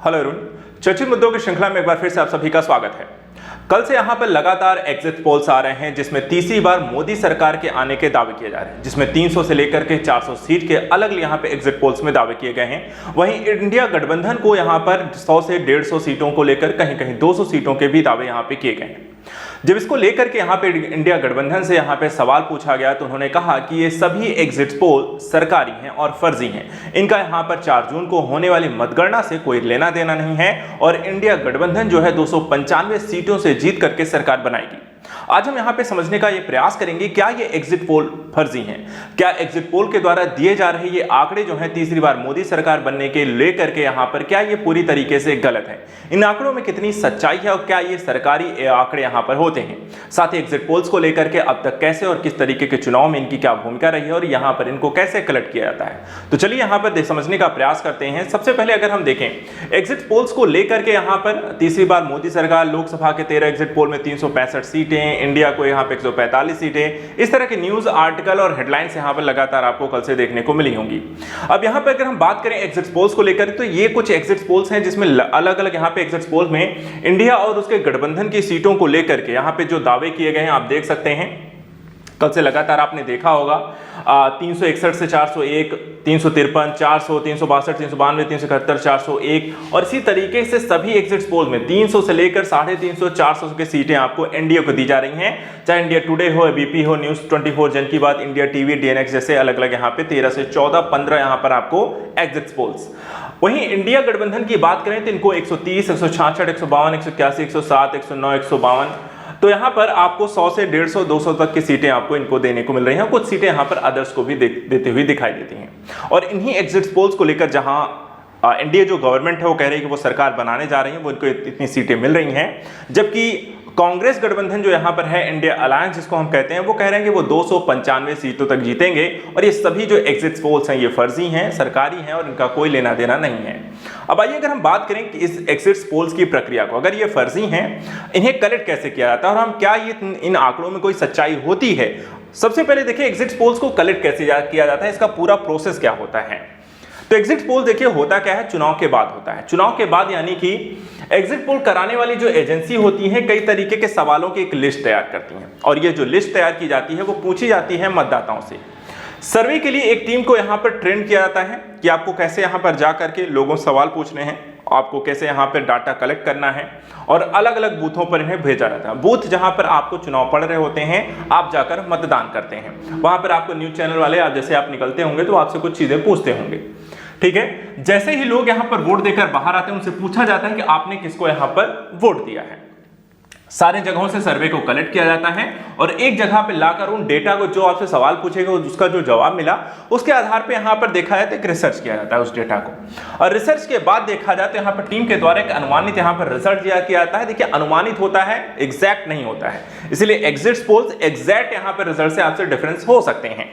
Hello Arun, चर्चित मुद्दों की श्रृंखला में एक बार फिर से आप सभी का स्वागत है। कल से यहाँ पर लगातार एग्जिट पोल्स आ रहे हैं जिसमें तीसरी बार मोदी सरकार के आने के दावे किए जा रहे हैं, जिसमें 300 से लेकर के 400 सीट के अलग यहाँ पे एग्जिट पोल्स में दावे किए गए हैं। वहीं इंडिया गठबंधन को यहाँ पर 100 से 150 सीटों को लेकर कहीं कहीं 200 सीटों के भी दावे यहाँ पे किए गए हैं। जब इसको लेकर के यहाँ पे इंडिया गठबंधन से यहाँ पे सवाल पूछा गया तो उन्होंने कहा कि ये सभी एग्जिट पोल सरकारी हैं और फर्जी हैं। इनका यहाँ पर 4 जून को होने वाली मतगणना से कोई लेना देना नहीं है और इंडिया गठबंधन जो है 295 सीटों से जीत करके सरकार बनाएगी। आज हम यहाँ पे समझने का ये प्रयास करेंगे, क्या ये एग्जिट पोल फर्जी हैं? क्या एग्जिट पोल के द्वारा दिए जा रहे ये आंकड़े जो हैं तीसरी बार मोदी सरकार बनने के लेकर के यहाँ पर क्या ये पूरी तरीके से गलत है? इन आंकड़ों में कितनी सच्चाई है और क्या ये सरकारी आंकड़े यहाँ पर होते हैं? साथ ही एग्जिट पोल्स को लेकर के अब तक कैसे और किस तरीके के चुनाव में इनकी क्या भूमिका रही है और यहाँ पर इनको कैसे कलेक्ट किया जाता है, तो चलिए यहाँ पर समझने का प्रयास करते हैं। सबसे पहले अगर हम देखें एग्जिट पोल्स को लेकर के, यहाँ पर तीसरी बार मोदी सरकार, लोकसभा के 13 एग्जिट पोल में 365 सीटें, इंडिया को यहाँ पे 145 सीटें, इस तरह के न्यूज आर्टिकल और हेडलाइंस यहाँ पर लगातार आपको कल से देखने को मिली होंगी। अब यहाँ पर अगर हम बात करें एग्जिट पोल्स को लेकर, तो ये कुछ एग्जिट पोल्स हैं जिसमें अलग अलग यहाँ पे एग्जिट पोल्स में इंडिया और उसके गठबंधन की सीटों को लेकर के यहाँ पे जो दावे किए गए हैं आप देख सकते हैं। कल से लगातार आपने देखा होगा 361 से 401, 353, 400, 362, 392, 371, 401 और इसी तरीके से सभी एग्जिट पोल में 300 से लेकर 350, 400 की सीटें आपको एनडीए को दी जा रही हैं। चाहे इंडिया टुडे हो, एबीपी हो, न्यूज 24, जन की बात, इंडिया टीवी, डीएनएक्स जैसे अलग अलग यहाँ पे 13 से 14, 15 यहाँ पर आपको एग्जिट पोल्स। वहीं इंडिया गठबंधन की बात करें तो इनको 130, 166, 152, 181, 107, 109, 152, तो यहाँ पर आपको 100 से 150, 200 तक की सीटें आपको इनको देने को मिल रही हैं। कुछ सीटें यहाँ पर अदर्स को भी देते हुए दिखाई देती हैं। और इन्हीं एग्जिट पोल्स को लेकर जहाँ एनडीए जो गवर्नमेंट है वो कह रही है कि वो सरकार बनाने जा रही है, वो इनको इतनी सीटें मिल रही हैं, जबकि कांग्रेस गठबंधन जो यहाँ पर है, इंडिया अलायंस जिसको हम कहते हैं, वो कह रहे हैं कि वो 295 सीटों तक जीतेंगे और ये सभी जो एग्जिट पोल्स हैं ये फर्जी हैं, सरकारी हैं और इनका कोई लेना देना नहीं है। अब आइए अगर हम बात करें कि इस एग्जिट पोल्स की प्रक्रिया को, अगर ये फर्जी हैं, इन्हें कलेक्ट कैसे किया जाता है और हम क्या ये इन आंकड़ों में कोई सच्चाई होती है? सबसे पहले देखिए एग्जिट पोल्स को कलेक्ट कैसे किया जाता है, इसका पूरा प्रोसेस क्या होता है। तो एग्जिट पोल देखिए होता क्या है, चुनाव के बाद होता है। चुनाव के बाद यानी कि एग्जिट पोल कराने वाली जो एजेंसी होती है कई तरीके के सवालों की एक लिस्ट तैयार करती है और ये जो लिस्ट तैयार की जाती है वो पूछी जाती है मतदाताओं से। सर्वे के लिए एक टीम को यहाँ पर ट्रेन किया जाता है कि आपको कैसे यहाँ पर जा करके लोगों सवाल पूछने हैं, आपको कैसे यहाँ पर डाटा कलेक्ट करना है और अलग अलग बूथों पर इन्हें भेजा जाता है। बूथ जहाँ पर आपको चुनाव पड़ रहे होते हैं, आप जाकर मतदान करते हैं, वहां पर आपको न्यूज चैनल वाले आप जैसे आप निकलते होंगे तो आपसे कुछ चीजें पूछते होंगे, ठीक है। जैसे ही लोग यहाँ पर वोट देकर बाहर आते हैं उनसे पूछा जाता है कि आपने किसको यहाँ पर वोट दिया है। सारे जगहों से सर्वे को कलेक्ट किया जाता है और एक जगह पे लाकर उन डेटा को, जो आपसे सवाल पूछेगा उसका जो जवाब मिला उसके आधार पे यहाँ पर देखा जाए तो एक रिसर्च किया जाता है उस डेटा को, और रिसर्च के बाद देखा जाए तो यहाँ पर टीम के द्वारा एक अनुमानित यहाँ पर रिजल्ट दिया जाता है। देखिए अनुमानित होता है, एग्जैक्ट नहीं होता है, इसलिए एग्जिट पोल्स एग्जैक्ट यहाँ पर रिजल्ट से आपसे डिफरेंस हो सकते हैं।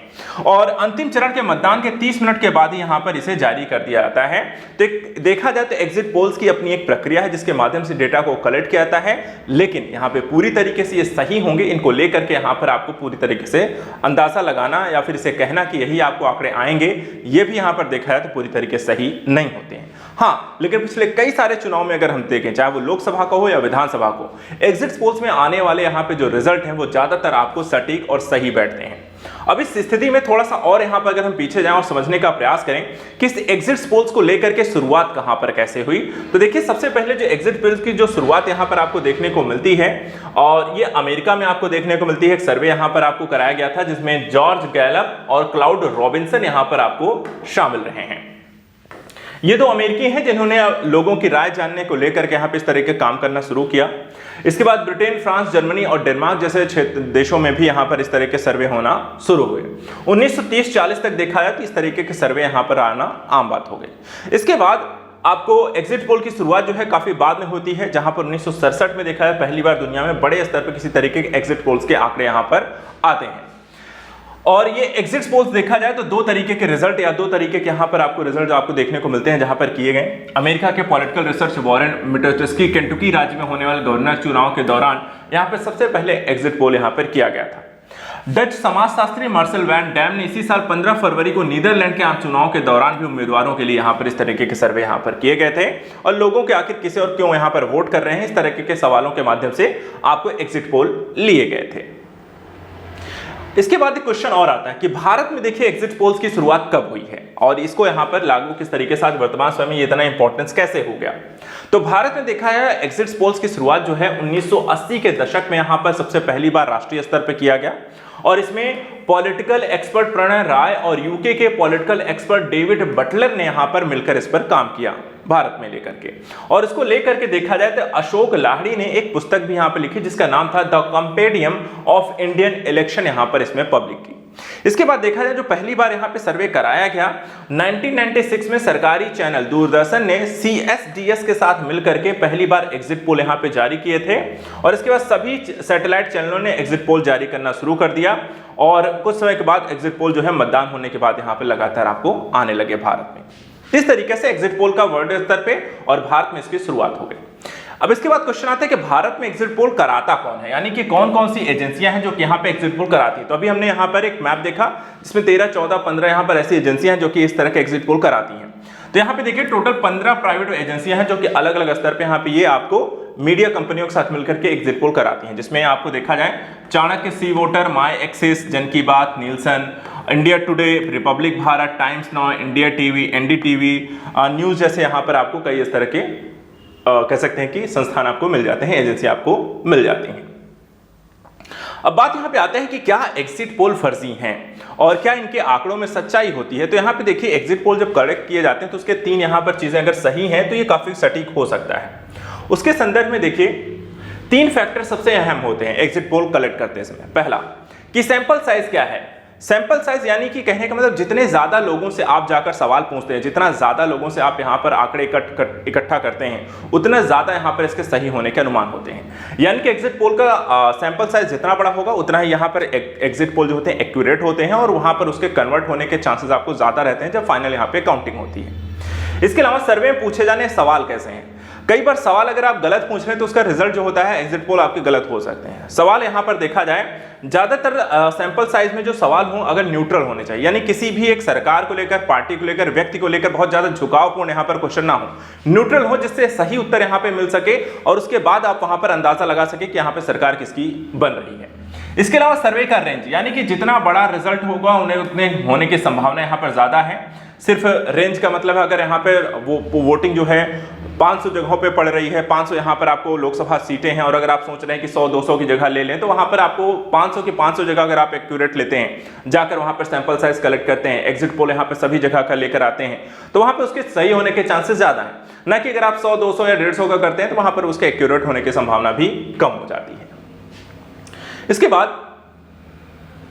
और अंतिम चरण के मतदान के 30 मिनट के बाद ही यहाँ पर इसे जारी कर दिया जाता है। तो देखा जाए तो एग्जिट पोल्स की अपनी एक प्रक्रिया है जिसके माध्यम से डेटा को कलेक्ट किया जाता है, लेकिन यहाँ पे पूरी तरीके से ये सही होंगे इनको लेकर के यहाँ पर आपको पूरी तरीके से अंदाजा लगाना या फिर इसे कहना कि यही आपको आंकड़े आएंगे, ये भी यहाँ पर देखा जाए तो पूरी तरीके से सही नहीं होते हैं। हाँ, लेकिन पिछले कई सारे चुनाव में अगर हम देखें, चाहे वो लोकसभा का हो या विधानसभा को, एग्जिट पोल्स में आने वाले यहाँ पे जो रिजल्ट हैं वो ज्यादातर आपको सटीक और सही बैठते हैं। अब इस स्थिति में थोड़ा सा और यहाँ पर अगर हम पीछे जाएं और समझने का प्रयास करें कि इस एग्जिट पोल्स को लेकर के शुरुआत कहां पर कैसे हुई, तो देखिए सबसे पहले जो एग्जिट पोल्स की जो शुरुआत यहाँ पर आपको देखने को मिलती है और ये अमेरिका में आपको देखने को मिलती है। एक सर्वे यहाँ पर आपको कराया गया था जिसमें जॉर्ज गैलप और क्लाउड रॉबिन्सन यहाँ पर आपको शामिल रहे हैं। ये दो अमेरिकी हैं जिन्होंने लोगों की राय जानने को लेकर के यहाँ पे इस तरह के काम करना शुरू किया। इसके बाद ब्रिटेन, फ्रांस, जर्मनी और डेनमार्क जैसे देशों में भी यहाँ पर इस तरह के सर्वे होना शुरू हुए। 1930-40 तक देखा जाए तो इस तरीके के सर्वे यहाँ पर आना आम बात हो गई। इसके बाद आपको एग्जिट पोल की शुरुआत जो है काफी बाद में होती है, जहां पर 1967 में देखा है पहली बार दुनिया में बड़े स्तर पर किसी तरीके के एग्जिट पोल्स के आंकड़े यहाँ पर आते हैं। और ये एग्जिट पोल्स देखा जाए तो 2 तरीके के रिजल्ट या 2 तरीके के यहाँ पर आपको रिजल्ट आपको देखने को मिलते हैं जहां पर किए गए। अमेरिका के पॉलिटिकल रिसर्च वॉरेन मिटोस्की केंटुकी राज्य में होने वाले गवर्नर चुनाव के दौरान यहाँ पर सबसे पहले एग्जिट पोल यहाँ पर किया गया था। डच समाजशास्त्री मार्सेल वैन डैम ने इसी साल 15 फरवरी को नीदरलैंड के आम चुनाव के दौरान भी उम्मीदवारों के लिए यहाँ पर इस तरीके के सर्वे यहाँ पर किए गए थे और लोगों के आखिर किसे और क्यों यहाँ पर वोट कर रहे हैं, इस तरीके के सवालों के माध्यम से आपको एग्जिट पोल लिए गए थे। इसके बाद एक क्वेश्चन और आता है कि भारत में देखिए एग्जिट पोल्स की शुरुआत कब हुई है और इसको यहां पर लागू किस तरीके से आज वर्तमान समय में ये इतना इंपॉर्टेंस कैसे हो गया। तो भारत में देखा है एग्जिट पोल्स की शुरुआत जो है 1980 के दशक में यहां पर सबसे पहली बार राष्ट्रीय स्तर पर किया गया और इसमें पॉलिटिकल एक्सपर्ट प्रणय राय और यूके के पॉलिटिकल एक्सपर्ट डेविड बटलर ने यहां पर मिलकर इस पर काम किया भारत में लेकर के। और इसको लेकर के देखा जाए तो अशोक लाहिड़ी ने एक पुस्तक भी यहां पर लिखी जिसका नाम था the compendium of Indian election, यहां पर इसमें पब्लिक की। इसके बाद देखा जाए जो पहली बार यहां पे सर्वे कराया गया 1996 में सरकारी चैनल दूरदर्शन ने CSDS के साथ मिलकर के पहली बार एग्जिट पोल यहां पे जारी किए थे और इसके बाद सभी सैटेलाइट चैनलों ने एग्जिट पोल जारी करना शुरू कर दिया और कुछ समय के बाद एग्जिट पोल जो है मतदान होने के बाद यहां पे लगातार आपको आने लगे भारत में। इस तरीके से एग्जिट पोल का वर्ल्ड स्तर पे और भारत में इसकी शुरुआत हो गई। अब इसके बाद क्वेश्चन आता है कि भारत में एग्जिट पोल कराता कौन है, यानी कि कौन कौन सी एजेंसियां हैं जो कि यहाँ पे एग्जिट पोल कराती है। तो अभी हमने यहाँ पर एक मैप देखा जिसमें 13, 14, 15 यहाँ पर ऐसी एजेंसियां हैं जो कि इस तरह के एग्जिट पोल कराती हैं। तो यहाँ पे देखिए टोटल 15 प्राइवेट एजेंसियां हैं जो कि अलग अलग स्तर पे यहाँ पे ये आपको मीडिया कंपनियों के साथ मिलकर के एग्जिट पोल कराती हैं, जिसमें आपको देखा जाए चाणक्य, सी वोटर, माई एक्सेस, जन की बात, Nielsen, India today, Republic Bharat, times now, India TV, NDTV news जैसे यहाँ पर आपको कई इस तरह के कह सकते हैं कि संस्थान आपको मिल जाते हैं, एजेंसी आपको मिल जाती हैं। अब बात यहां पे आते हैं कि क्या एग्जिट पोल फर्जी हैं और क्या इनके आंकड़ों में सच्चाई होती है। तो यहां पे देखिए एग्जिट पोल जब कलेक्ट किए जाते हैं तो उसके 3 यहां पर चीजें अगर सही हैं तो ये काफी सटीक हो सकता है। उसके संदर्भ में देखिए 3 फैक्टर सबसे अहम होते हैं एग्जिट पोल कलेक्ट करते समय। पहला कि सैंपल साइज क्या है। सैंपल साइज यानी कि कहने का मतलब जितने ज्यादा लोगों से आप जाकर सवाल पूछते हैं, जितना ज्यादा लोगों से आप यहाँ पर आंकड़े इकट्ठा करते हैं, उतना ज्यादा यहाँ पर इसके सही होने के अनुमान होते हैं। यानी कि एग्जिट पोल का सैंपल साइज जितना बड़ा होगा उतना ही यहाँ पर एग्जिट पोल जो होते हैं एक्यूरेट होते हैं और वहां पर उसके कन्वर्ट होने के चांसेस आपको ज्यादा रहते हैं जब फाइनल यहाँ पे काउंटिंग होती है। इसके अलावा सर्वे में पूछे जाने सवाल कैसे हैं। कई बार सवाल अगर आप गलत पूछ रहे हैं तो उसका रिजल्ट जो होता है एग्जिट पोल आपके गलत हो सकते हैं। सवाल यहां पर देखा जाए ज्यादातर सैंपल साइज में जो सवाल हो अगर न्यूट्रल होने चाहिए, यानी किसी भी एक सरकार को लेकर, पार्टी को लेकर, व्यक्ति को लेकर बहुत ज्यादा झुकावपूर्ण यहां पर क्वेश्चन ना हो, न्यूट्रल हो जिससे सही उत्तर यहां पे मिल सके और उसके बाद आप वहां पर अंदाजा लगा सके कि यहां पे सरकार किसकी बन रही है। इसके अलावा सर्वे का रेंज, यानी कि जितना बड़ा रिजल्ट होगा उन्हें उतने होने की संभावना यहां पर ज्यादा है। सिर्फ रेंज का मतलब है अगर यहाँ पे वो वोटिंग जो है 500 जगहों पे पड़ रही है, 500 यहाँ पर आपको लोकसभा सीटें हैं और अगर आप सोच रहे हैं कि 100-200 की जगह ले लें तो वहां पर आपको 500 की 500 जगह अगर आप एक्यूरेट लेते हैं, जाकर वहां पर सैंपल साइज कलेक्ट करते हैं, एग्जिट पोल यहाँ पे सभी जगह का लेकर आते हैं तो वहां पर उसके सही होने के चांसेस ज्यादा हैं, ना कि अगर आप 100-200 या 150 का करते हैं तो वहां पर उसके एक्यूरेट होने की संभावना भी कम हो जाती है। इसके बाद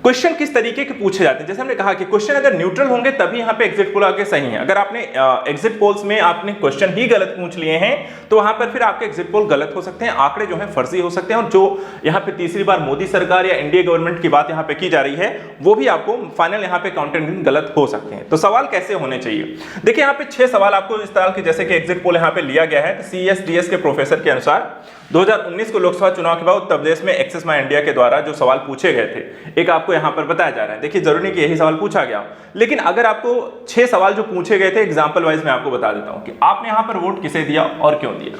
क्वेश्चन किस तरीके के पूछे जाते हैं। जैसे हमने कहा कि क्वेश्चन अगर न्यूट्रल होंगे तभी यहाँ पे एग्जिट पोल आगे सही है। अगर आपने एग्जिट पोल्स में आपने क्वेश्चन ही गलत पूछ लिए हैं तो वहां पर फिर आपके एग्जिट पोल गलत हो सकते हैं, आंकड़े जो है फर्जी हो सकते हैं और जो यहाँ पे तीसरी बार मोदी सरकार या इंडिया गवर्नमेंट की बात यहाँ पे की जा रही है वो भी आपको फाइनल यहाँ पे काउंटिंग गलत हो सकते हैं। तो सवाल कैसे होने चाहिए, देखिए यहाँ पे 6 सवाल आपको इस तरह के जैसे कि एग्जिट पोल यहाँ पे लिया गया है। CSDS के प्रोफेसर के अनुसार 2019 को लोकसभा चुनाव के बाद उत्तर प्रदेश में एक्सेस माई इंडिया के द्वारा जो सवाल पूछे गए थे एक आपको यहां पर बताया जा रहा है। देखिए जरूरी नहीं कि यही सवाल पूछा गया, लेकिन अगर आपको 6 सवाल जो पूछे गए थे एग्जांपल वाइज मैं आपको बता देता हूं कि आपने यहां पर वोट किसे दिया और क्यों दिया,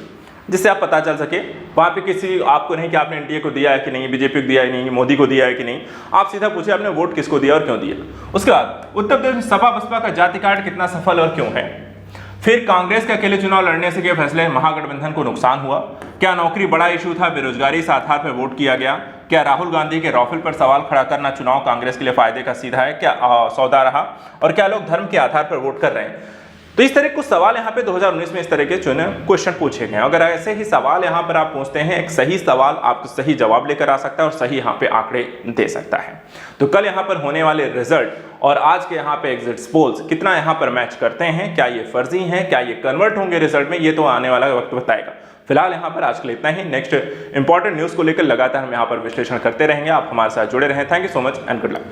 जिससे आप पता चल सके। वहां पे किसी आपको नहीं कि आपने एनडीए को दिया है कि नहीं, बीजेपी को दिया है नहीं, मोदी को दिया है कि नहीं, आप सीधा पूछे आपने वोट किसको दिया और क्यों दिया। उसके बाद उत्तर प्रदेश में सपा बसपा का जाति कार्ड कितना सफल और क्यों है। फिर कांग्रेस के अकेले चुनाव लड़ने से के फैसले महागठबंधन को नुकसान हुआ। क्या नौकरी बड़ा इशू था, बेरोजगारी इस आधार पर वोट किया गया। क्या राहुल गांधी के राफेल पर सवाल खड़ा करना चुनाव कांग्रेस के लिए फायदे का सीधा है, क्या सौदा रहा, और क्या लोग धर्म के आधार पर वोट कर रहे हैं। तो इस तरह कुछ सवाल यहाँ पे 2019 में इस तरह के क्वेश्चन पूछे गए। अगर ऐसे ही सवाल यहाँ पर आप पूछते हैं, एक सही सवाल आपको सही जवाब लेकर आ सकता है और सही यहाँ पे आंकड़े दे सकता है। तो कल यहाँ पर होने वाले रिजल्ट और आज के यहाँ पे एग्जिट पोल्स कितना यहाँ पर मैच करते हैं, क्या ये फर्जी हैं, क्या ये कन्वर्ट होंगे रिजल्ट में, ये तो आने वाला वक्त बताएगा। फिलहाल यहाँ पर आज के लिए इतना ही। नेक्स्ट इंपॉर्टेंट न्यूज को लेकर लगातार हम यहाँ पर विश्लेषण करते रहेंगे। आप हमारे साथ जुड़े रहें। Thank you so much and good luck.